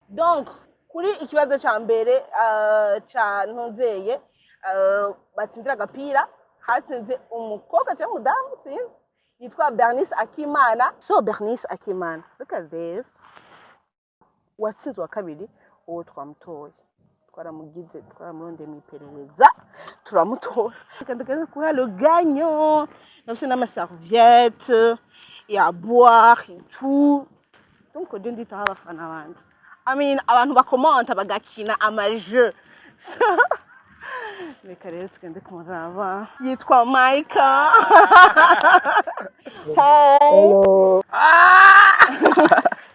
donc kuri ikibazo ca mbere ca ntonzeye batsindira agapira hatsinze umukobwa cyangwa umudamu sinzi yitwa Bernice Akimana. So Bernice Akimana, look at this, watsinze wa kabiri uwo twamutoye, twaramugize twaramurondeye mu iperereza turamutora kandi kuha le gagnant nafise n'amaserviette ya boire et tout. Donc je ndita abafana bandi, I mean abantu bakomanta bagakina amajeu. Reka rero tugende kumuraba, yitwa Maika. Hello.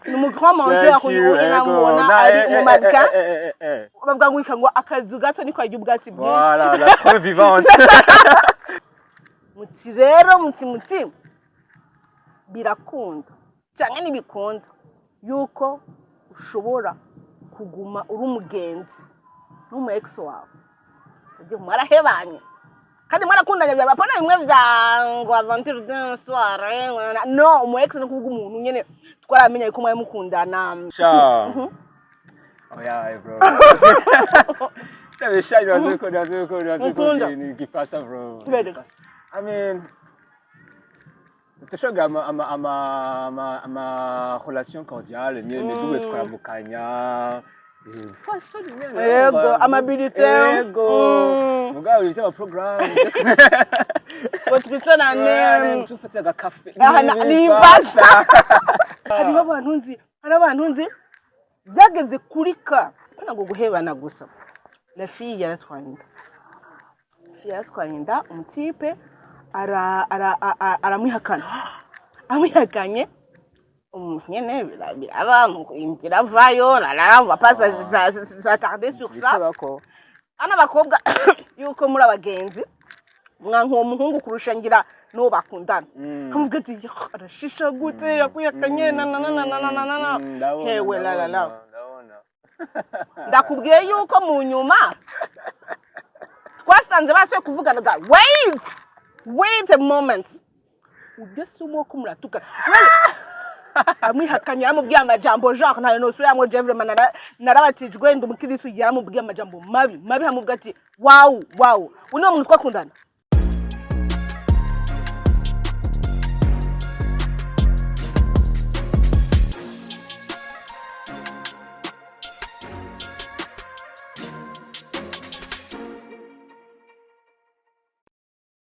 Ni grand mangeur uri namubona ari mu marika bavuga ngo ikango akazu gato niko ajya ubwatsi bwinshi. Voilà, la preuve vivante. Muti rero muti birakunda cyangwa nibikunda yuko ushobora kuguma uri umugenzi n'umu ex wawe, c'est-à-dire mwarahebanye kandi mwarakundanye bya bapana bimwe byango aventure d'un soir. No, umu ex no kuvuga umuntu nyene twaramenye ko mwaye mukundana. Ciao. Oh yeah, bro. T'avais shy dans ce qui passe ça, bro. I mean, tu ma relation cordiale, mais tout est comme Kanya. Ego, amabilité. Ego. Mon gars, il était au programme. Votre putain d'année. Tu fais un café. Libasa. Hari abantu nzi byageze kuri ka kana ngo guhebana gusa. La fille yaratwaye inda umutipe aramwihakana. Amwihakanye nyene biraba ingira vayo la va pas s'attarder sur ça. Ana bakobwa yuko muri abagenzi mwanko umuhungu kurusha ngira no bakundana kamuvuga ati arashisha gute yakuyakanye na hewe la ndakubwiye yuko mu nyuma twasanze base kuvugana ga wait a moment ubyesumo ko muratuka amwihakanye amubwiye amajambo genre ntayo no suramwe Jevre narabatijwe ndumukirisu yaramubwiye amajambo mabi hamuvuga ati wow uno muntu twakundana.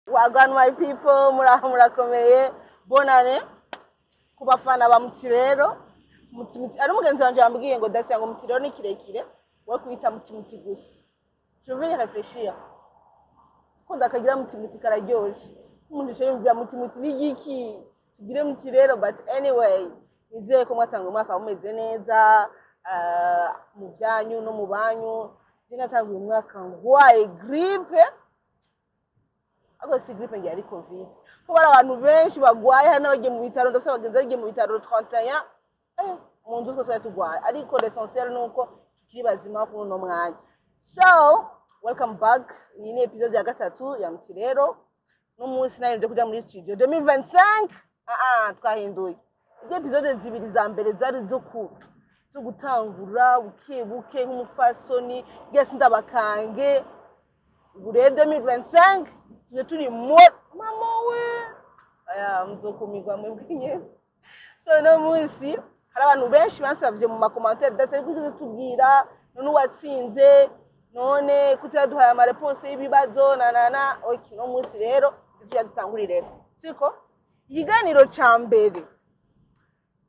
Wagwan my people, murakomeye, bonane kubafana ba Muti rero. Muti ari umugenzi wanje yambwiye ngo dasi ngo Muti rero ni kirekire we kwita Muti gusa. Je vais y réfléchir. Kunda akagira Muti kararyoje. Umuntu je yumvira Muti ni giki? Tugire Muti rero, but anyway, nizeye ko mwatanga umwaka umeze neza mu byanyu no mu banyu. Dinatanga umwaka ngwaye grippe. Ako si grippe ngi ari covid. Kuba abantu benshi bagwaye hano bagiye mu bitaro, ndose bagenze bagiye mu bitaro 31 mu nzu twese tugwaye, ariko l'essentiel nuko tukiri bazima kuno no mwanya. So welcome back, iyi ni episode ya gatatu ya Muti rero. No munsi narinze kuja muri studio 2025 twahinduye iyi episode zibiri za mbere zari zo gutangura buke nk'umufasoni gese ndabakange bure 2025 je turi mama we aya mzokumigwa mwebwinye. So no munsi hari abantu benshi bansavye mu makommentaire dase kuko tubwira none watsinze none kutaduhaye ama réponse y'ibibazo okay. No munsi rero tujya dutangurireko siko ikiganiro ca mbere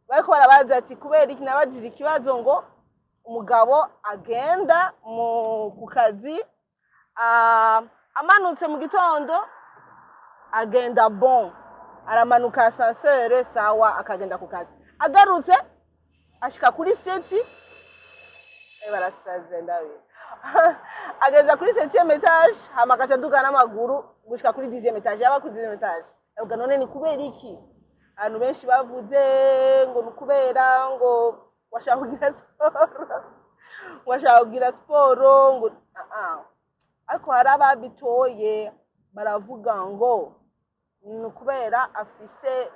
bariko barabaza ati kubera iki nabajije ikibazo ngo umugabo agenda ku kazi amanutse mu gitondo agenda bon, aramanuka ascenseur sawa akagenda ku kazi, agarutse ashika kuri seti barasaze ndawe ageza kuri 7e etage hama akaduga n'amaguru gushika kuri 10e etage, yaba kuri 10e etage. Ubwo none ni kubera iki? Abantu benshi bavuze ngo nukubera ngo washaka kugira siporo ngo ariko hari ababitoye baravuga ngo nukubera afise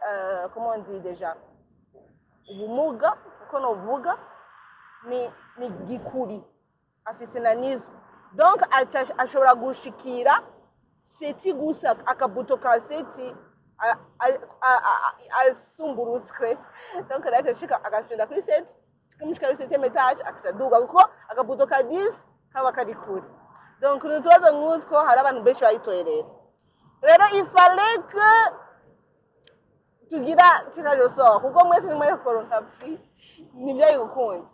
comment on dit déjà ubumuga, uko novuga ni gikuri afise na nizo donc ashobora gushikira seti gusa akabuto ka seti asumburutswe donc rero ashika agafunda kuri seti kumushika kuri seti etage akaduga kuko akabuto ka 10 kaba kari kuri donc nutubazo nk'utwo hari abantu benshi bayitoye rero il fallait que tugira tirage au sort kuko mwese ni muri koronka free nivyo yigukunda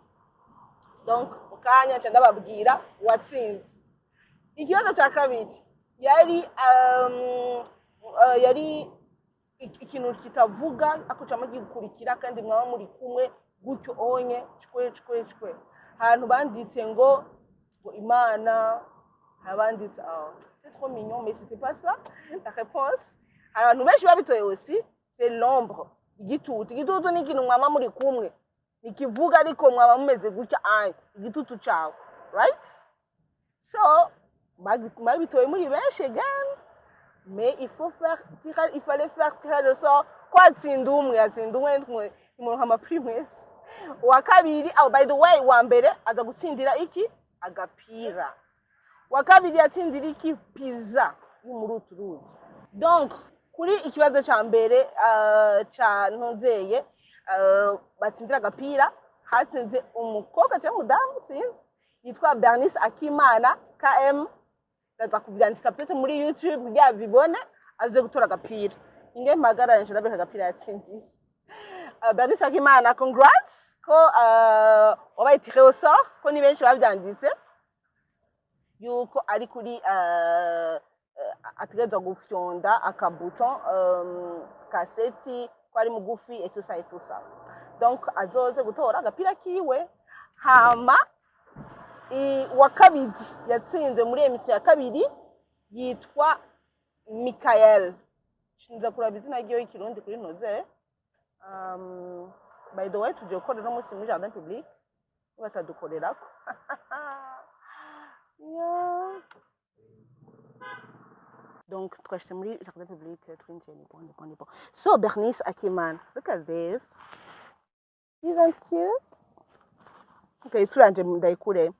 donc ukanya nca ndababwira watsinze ikibazo cya kabiri yari ikintu kitavuga akucamo gikurikira kandi mwaba muri kumwe gutyo onye cwe ahantu banditse ngo imana abanditse c'est trop mignon mais c'était pas ça la réponse abantu benshi babitoye aussi c'est l'ombre igitutu ni ikintu mwaba muri kumwe nikivuga ariko mwaba mumeze gutya igitutu cyawe right so babitoye muri benshi again mais il fallait faire tirer le sort kwatsinda umwe yatsinda umwe imuntu amaprimes wa kabiri by the way wa mbere aza gutsindira iki agapira wa kabiri yatsindira iki pizza y'umuruturuzi donc kuri ikibazo cya mbere cya ntonzeye batsindira agapira hatsinze umukobwa cyangwa umudamu sinzi yitwa Bernice Akimana KM ndaza kuvyandika peut-être muri YouTube kugira bibone aze gutora agapira inge mpagarara nje ndabeka agapira yatsindiye Bernice Akimana congrats ko wabaye tiré au sort ko ni benshi bavyanditse yuko ari kuri ategeza gufyonda akabuton kaseti ko ari mugufi et tout ça donc azoze gutora agapira kiwe hama wa kabiri yatsinze muri emission ya kabiri yitwa Michael shinza kuraba izina ryo ikirundi kuri noze by the way tujye gukorera umunsi muri jardin public batadukorerako yeah. Donc twashyize muri jardin public twinjiye ni bon so Bernice Akimana look at this isn't cute okay suranje ndayikure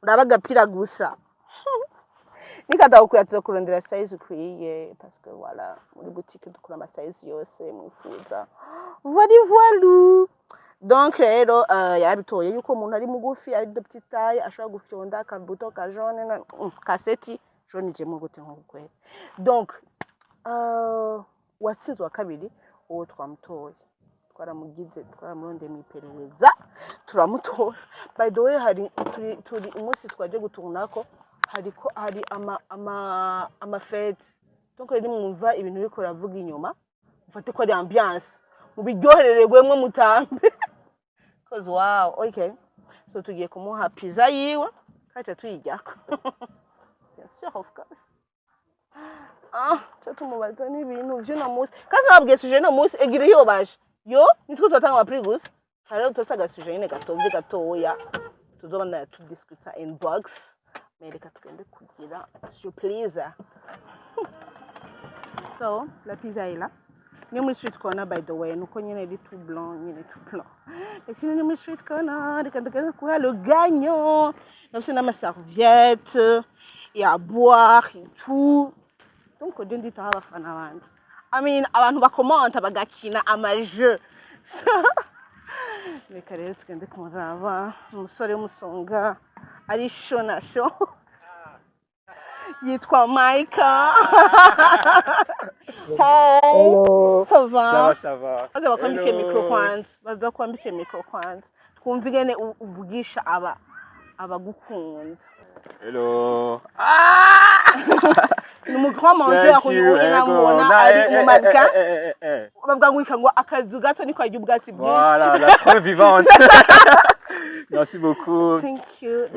uraba agapira gusa nikadawukura tuzakurondera size ukwiye parce que voilà muri boutique dukura ama size yose mwifuza voilu donc rero yarabitoye yuko umuntu ari mugufi ari de petite taille ashobora gufyonda akabuto ka jaune na kaseti jaune je mu gute nk'ukwe donc watsinzwe wa kabiri uwo twamutoye twaramuronde mu iperereza turamutora by the way hari turi umunsi twaje guturnako hari ama fête donc rero mwumva ibintu biko ravuga inyuma mfate ko ari ambiance mubiryoherererwemwe mutambe cause wow okay so tugiye kumuha pizza yiwe kacha tuyijyako bien sûr of course cyo tumubaza n'ibintu vyo na musi kaza babwiye suje no musi egire yo baje yo nitwo twatanga ama prix hari utotsaga suje nyine gatovye gatoya tuzobana tu discuter in box mereka tukende kugira surprise so la pizza est là ni muri street corner by the way nuko nyine ari tout blanc et sinon ni muri street corner reka kuha le gagnant donc c'est ma serviette et à boire et tout donc on dit ta abafana bandi I mean abantu bakomanta bagakina amajeu reka rero tukende kumuraba umusore w'umusonga ari shona sho yitwa Maika. Hello. Ça va? Ça va. Baza kwambike micro kwanza. Twumva ingene uvugisha abagukunda. Hello. Ni mu grand mangeur uri namubona ari mu mannequin. Bavuga ngo ikangwa akazu gato niko ajya ubwatsi bwinshi. Voilà, la preuve vivante. Merci beaucoup. Thank you.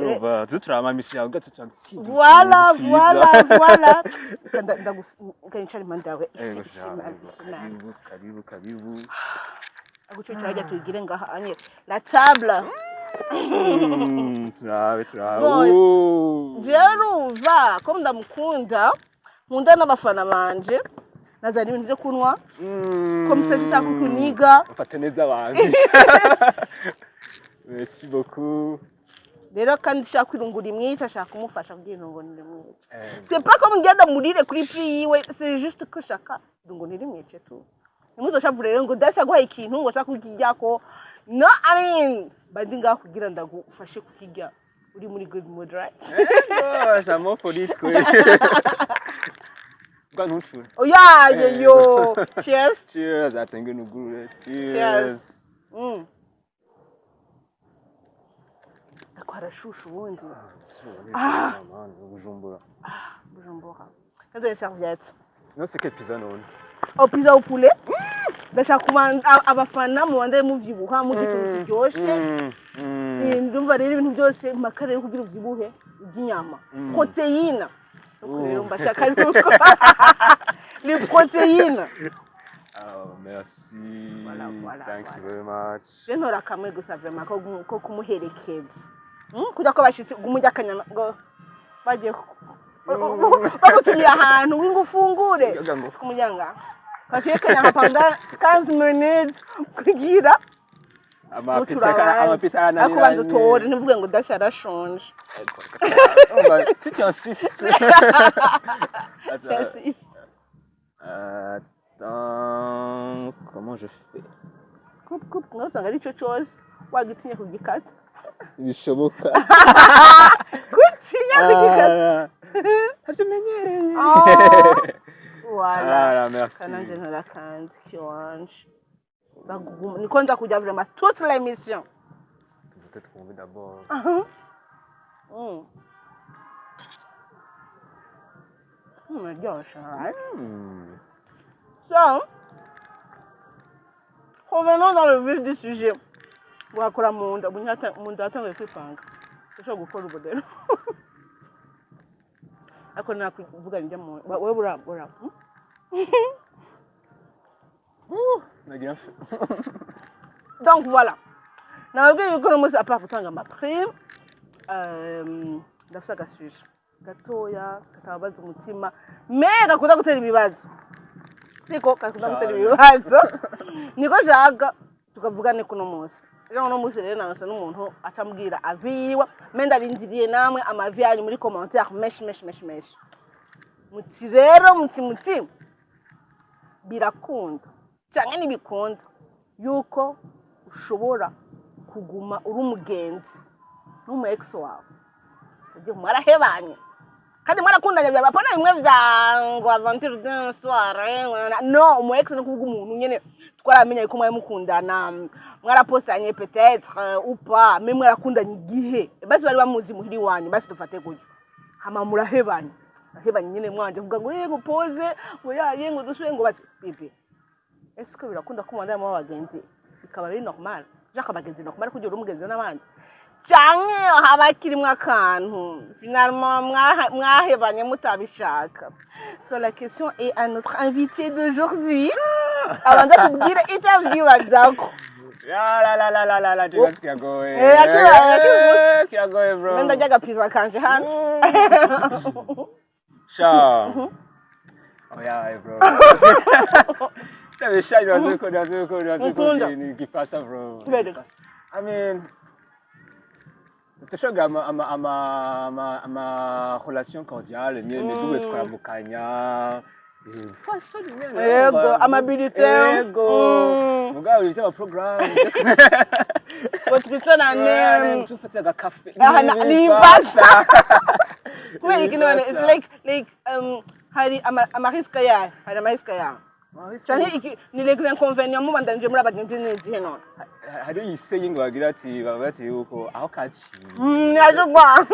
Tu travailles ici à gato tsansi. Voilà. Kanichari mandawe. Karibu. Agucyo ajya tugire ngaha anye. La table. Turaba. Jeruva, ko ndamukunda. Nkunda n'abafana banje. Nazana ibintu byo kunwa. Ko musashaka kuniga. Ufate neza abantu. Merci beaucoup. Rero kandi shaka kwirungura imwica shaka kumufasha kugira ngo nirimwice. C'est pas comme ngenda murire kuri prix yiwe, c'est juste que shaka ngo nirimwice tu. Nimuzoshavure rero ngo dasa guha ikintu ngo shaka kukijya ko. No, I mean, bandi ngaho kugira ndagufashe kukijya. Uri muri good mood, right? No, j'aime pour dire que. Oh yeah, yo. Cheers. Cheers, atenge nuguru. Cheers. Arashusha ubundi. Bujumbura. Bujumbura. Kaze serviette. Non, c'est quelle pizza non? Oh, pizza au poulet. Ndashaka kumanda abafana mu bande muvyibuha mu gituntu cyoshe. Ndumva rero ibintu byose makare yo kugira uvyibuhe inyama. Proteine. Rero mbashaka ariko les protéines. Oh, merci. Voilà. Thank you very much. Je ntora kamwe gusa vraiment ko kumuherekeza. Kujya ko bashitse gumujya kanyama ngo bagiye bagutumye ahantu ngufungure kumujyanga. Kafiye kanyama panda 15 minutes kugira amapita na akubanza tore ntivuge ngo dasi arashonje. Si tu insistes. Attends, comment je fais? Coupe, non, ça gari chose. Wagitinya kugikata. Bishoboka. Kutinya kugikata. Hatumenyereye. Voilà. Merci. Kananje ntarakandi kiwanje. Niko nza kujya vraiment toute l'émission. Peut-être qu'on veut d'abord. Right? So, revenons dans le vif du sujet. Wakora munda, munda atanga kwipanga. Cyo gukora ubudero. Ako nakuvuga njya mu wewe bura. Donc voilà. Nabwiye yuko no musi apart gutanga ma prime. Ndafisa gasuje. Gatoya katabaza umutima mega kuza gutera ibibazo siko kakuza gutera ibibazo niko jaga tukavugane kuno munsi rero no munsi rero nanose n'umuntu atambwira aviwa menda rindiriye namwe amavi yanyu muri commentaire mesh muti rero muti birakunda cyane nibikunda yuko ushobora kuguma uri umugenzi n'umu ex wawe sije marahebanye kandi mwarakundanye bya bapana bimwe byango aventure d'un soir no umu ex no kuvuga umuntu nyene twaramenya yuko mwaye mukundana mwarapostanye peut-être ou pas mais mwarakundanye igihe basi bari bamuzi muhiri wanyu basi dufate gutyo hama murahebanye nyene mwanje vuga ngo yego pose ngo yaye ngo dusubire ngo basi bibi est-ce que birakunda ko mwanda mu bagenzi bikaba biri normal jaka bagenzi normal kugira umugenzi n'abandi cyane habakiri mwakantu finalement mwahebanye mutabishaka. So la question est à notre invité d'aujourd'hui. Avant de tubwire icyo avyibazako. La tu vas kiagoye. Kiagoye bro. Menda jaga pizza kanje hano. Sha. Oh yeah bro. Tabisha yaziko ni kipasa bro. I mean Tashonga ama relation cordiale nyene double twabukanya façon nyene yego amabilité yego mugabo uri taba programme What's na name tufatira ga cafe ni pasa kubera ikino like hari amariska ya hari amariska ya cyane iki ni les inconvénients mu bandanje muri abagenzi nezi heno hari iseye ngo bagira ati babati yuko aho kaci yaje kwa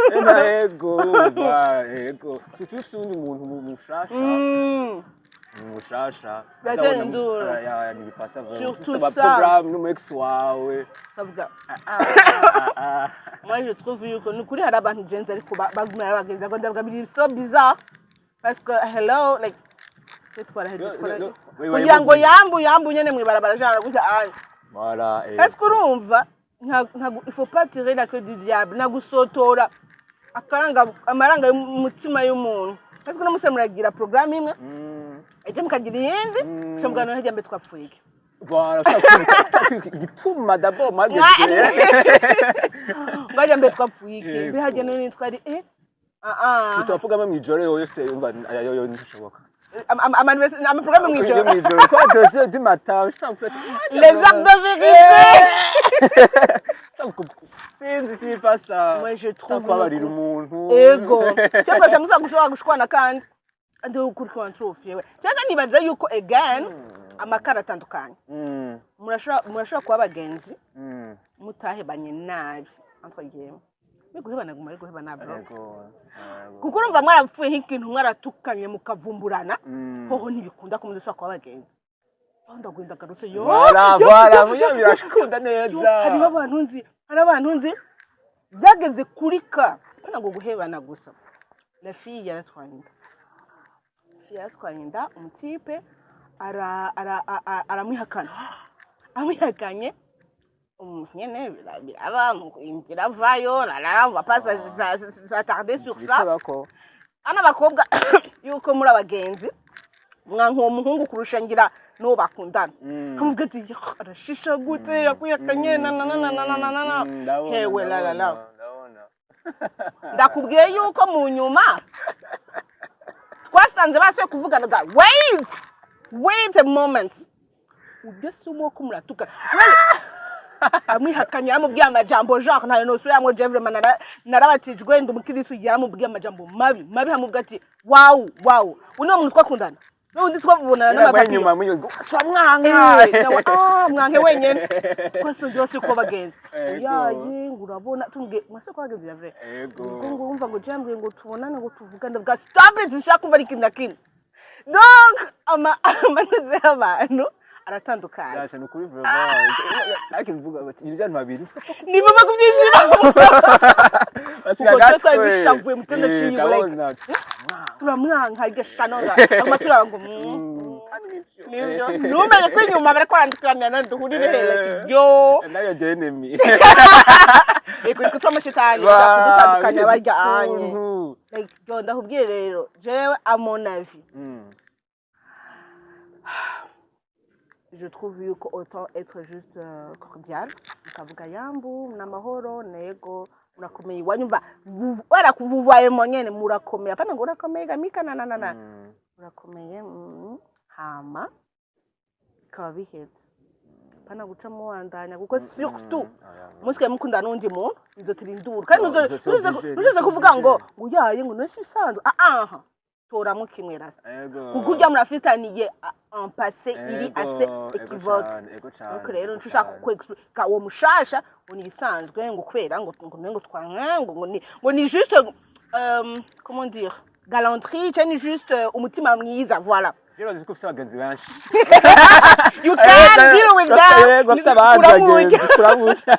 yego yego tutusundi umuntu mushasha batendura ya ni bipasa surtout ça programme no ex wawe savuga moi je trouve yuko ni kuri hari abantu genze ariko bagumira abagenzi ngo ndavuga biri so bizarre parce que hello like kugira ngo yambu nyene mwibarabara jana gutya anje voilà est-ce que urumva il faut pas tirer la queue du diable nagusotora amaranga y'umutima y'umuntu est-ce que namusemuragira programme imwe eje mukagira yindi cyamugano hajya mbe twapfuye Voilà, gituma d'abord mageze. Ngaje mbe twapfuye iki bihaje none twari Tutavuga mu ijoro yose umva ayo nishoboka. Ama programme mu ijoro. Mu ijoro quoi 2h du matin, sans peut Les actes de vérité. C'est pas ça. Moi je trouve barira umuntu. Ego. Cyangwa se musa gushobora gushwana kandi andi ukuri control yewe. Cyangwa nibaza yuko again amakara atandukanye. Murashobora kuba abagenzi. Mutahebanye nabi. Entre guillemets. Guhebana guma ariko guhebana bro. Kuko urumva mwarapfuye nk'ikintu mwaratukanye mukavumburana. Hoho ntibikunda ko mudashobora kuba abagenzi. Ndagwinda garuse yo. Voilà, muyo birashikunda neza. Hari abantu nzi byageze kuri ka ngo guhebana gusa. La fille yaratwanye inda umutipe aramwihakana. Amwihakanye nyene biraba inzira vayo la va pas s'attarder sur ça. Ana bakobwa yuko muri abagenzi mwanko umuhungu kurusha ngira no bakundana. Amuvuga ati arashisha gute yakuyakanye na. Hewe la. Ndakubwiye yuko mu nyuma twasanze base kuvugana ga wait a moment. Ugesumo ko muratuka. Amwihakanye amubwiye amajambo genre nayo no suyamwe Jevre manara narabatijwe ndumukirisu yaramubwiye amajambo mabi hamuvuga ati wow uno muntu twakundana n'undi twabubona n'amapapi nyuma muyo mwanke wenyene kwase byose ko bagenzi yaye ngurabona tumbwe mwase ko bagenzi ya vrai ngo umva ngo jambwe ngo tubonane ngo tuvugane bwa stop it shaka kuva ikintu nakini donc amanuze abantu aratandukanye yashe nukuri vraiment ariko bivuga bati ibijyana babiri niba bakubyinjira basigaye twagishavuye mu tenda cy'ibireka turamwanka igashanonga amatura ngo niyo numenye ko inyuma bare kwandikirana na duhurire hele yo nayo de enemy eko kutoma shitani kudutandukanya bajya anye like yo ndahubwiye rero jewe à mon avis je trouve que autant être juste cordial ukavuga yambu na mahoro nego murakomeye wanyumva wara kuvuvaye monyene murakomeye hapana ngo urakomeye gamika na murakomeye hama kabihetse hapana guca mu wandanya kuko surtout muske mukunda nundi muntu izotirindura kandi uzoze kuvuga ngo uyaye ngo nose bisanzwe tora mukimwe rasa kujya murafitaniye en passé iri assez équivoque donc rero nshaka kwexpliquer uwo mushasha uni bisanzwe ngo kwera ngo twanka ngo ni juste comment dire galanterie c'est juste umutima mwiza voilà rero ziko fisa bagenzi benshi you can't deal with that kuramuka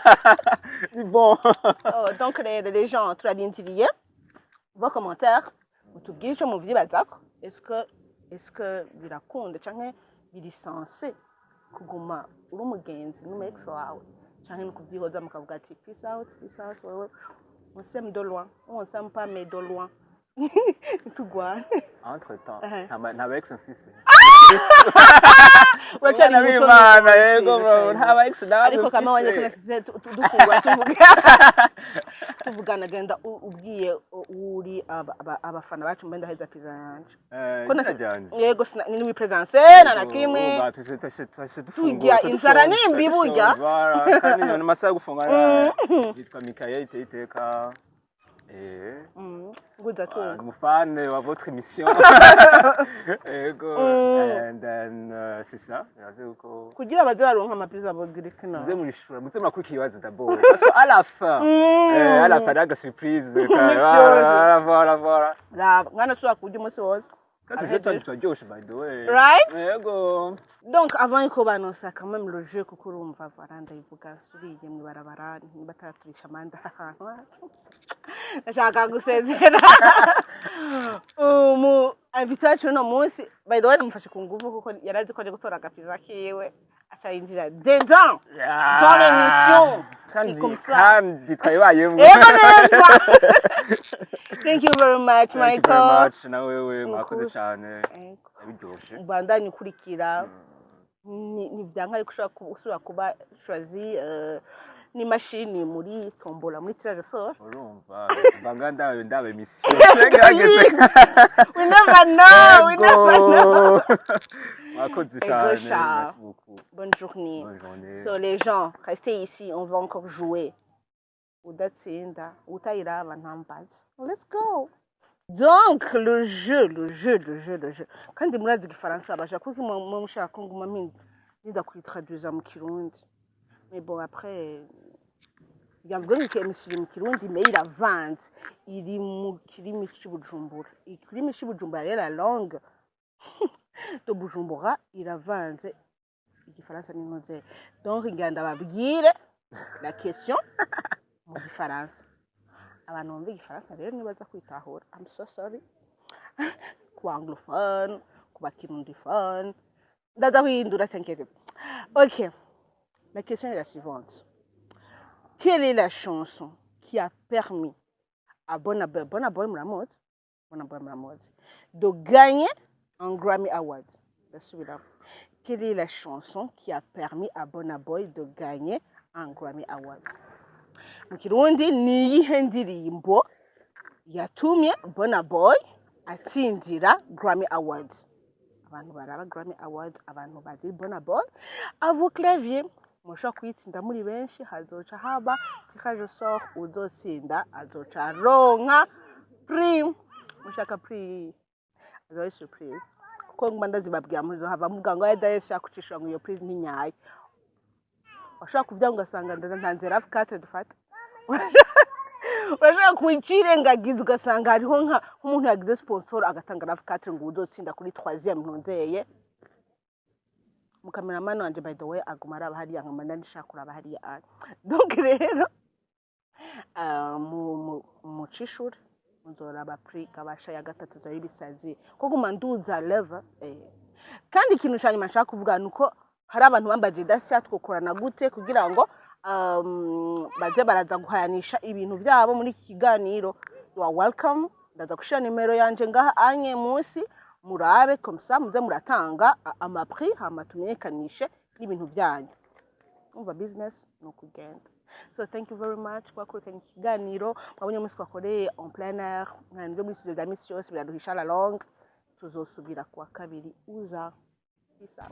ni bon so donc les gens tradintilier vos commentaires utubwire cyo muvyibaza est-ce que birakunda canke biri censé kuguma uri umugenzi n'umex wawe canke nukuvyihoza mukavuga ati peace out wewe on s'aime de loin on s'aime pas mais de loin tugwane entre temps nta ex fils wachana bimana yego bro nta ex nawe ariko kama wanye kuna dufungwa tuvugana genda ubwiye uri abafana bacu mbenda heza pizza yanje yego ni wi presence na kimwe tugiya inzara nimbi burya kandi ni masaha gufunga yitwa Mikael iteka fan wa votre émission. And then c'est ça. Kugira bazaronka amapiza bogirekina. Muze murishura, muze makurikibaza d'abord. Parce que à la fin la surprise voilà. La ngana so akujya umunsi wose. Turyoshe by the way. Right? Yego. Donc avant ko banosa quand même le jeu kuko urumva varanda ivuga subiye mu barabara nibataturisha manda. Nashaka gusezera. Invitation no munsi by the way namufashe ku nguvu kuko yarazi ko aje gutora agapiza kiwe acayinjira dedans dans l'émission. C'est comme ça. Kandi twayibayemo. Thank you very much, Michael. Thank you very much. Na wewe mwakoze cyane. Yabiryoshe. Ubandanye ukurikira ni vyanka ariko ushobora kuba choisi ni machine muri tombola muri tirage au sort urumva mbanga ndabe mission we never know Merci beaucoup. Bonne journée. So les gens, restez ici, on va encore jouer. Let's go. Donc le jeu. Quand tu me dis que français, je crois que moi je suis traduire en kirundi. Mais bon après il y a vraiment que monsieur mu kirundi mais il avance. Il est mu kirimi cy'Ubujumbura. Ikirimi cy'Ubujumbura est la langue de Bujumbura iravanze igifaransa n'inkoze. Donc nganda babwire la question mu gifaransa. Abantu bumva igifaransa rero nibaza kwitahura. I'm so sorry. Ku anglophone, ku bakirundiphone. Ndaza kwihindura t'inquiète. OK. La question est la suivante. Quelle est la chanson qui a permis à Burna Boy Mramod de gagner un Grammy Award? Quelle est la chanson qui a permis à Burna Boy de gagner un Grammy Award? Mu Kirundi ni iyihe ndirimbo yatumye Burna Boy atsindira Grammy Award? Abantu baraba Grammy Award, abantu bazi Burna Boy avo clavier mushobora kuyitsinda muri benshi, hazoca haba tirage au sort, uzotsinda azoca ronka prix. Mushaka prix azoye surprise kuko nguma ndazibabwira muri hava muvuga ngo yada yashaka ngo iyo prix ni nyayo. Washaka kuvya ugasanga ndanze raf 4 dufata urashaka kuyirengagiza ugasanga hariho nk'umuntu yagize sponsor agatanga raf 4 ngo uzotsinda kuri 3e ntonzeye. Mukameraman wanje by the way aguma araba hariya nkamanda ndishaka kuraba hariya. Donc rero mu cishura muzoraba prix kabasha ya gatatu za ibisazi ko guma nduza level kandi ikintu cyane mashaka kuvuga nuko hari abantu bambaje Dacia twokorana gute kugira ngo baje baraza guhayanisha ibintu byabo muri iki kiganiro. You are welcome. Ndaza gushira nimero yanje ngaha anye munsi murabe comme ça muze muratanga ama prix hama tumenyekanishe ibintu byanyu. Umva business no kugenda. So thank you very much kwa kurikirana ikiganiro. Mwabonye umunsi twakoreye en plein air nkanze muri studio d'amis yose biraduhisha la longue. Tuzosubira kwa kabiri uza. Peace out.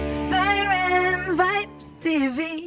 Siren Vibes TV.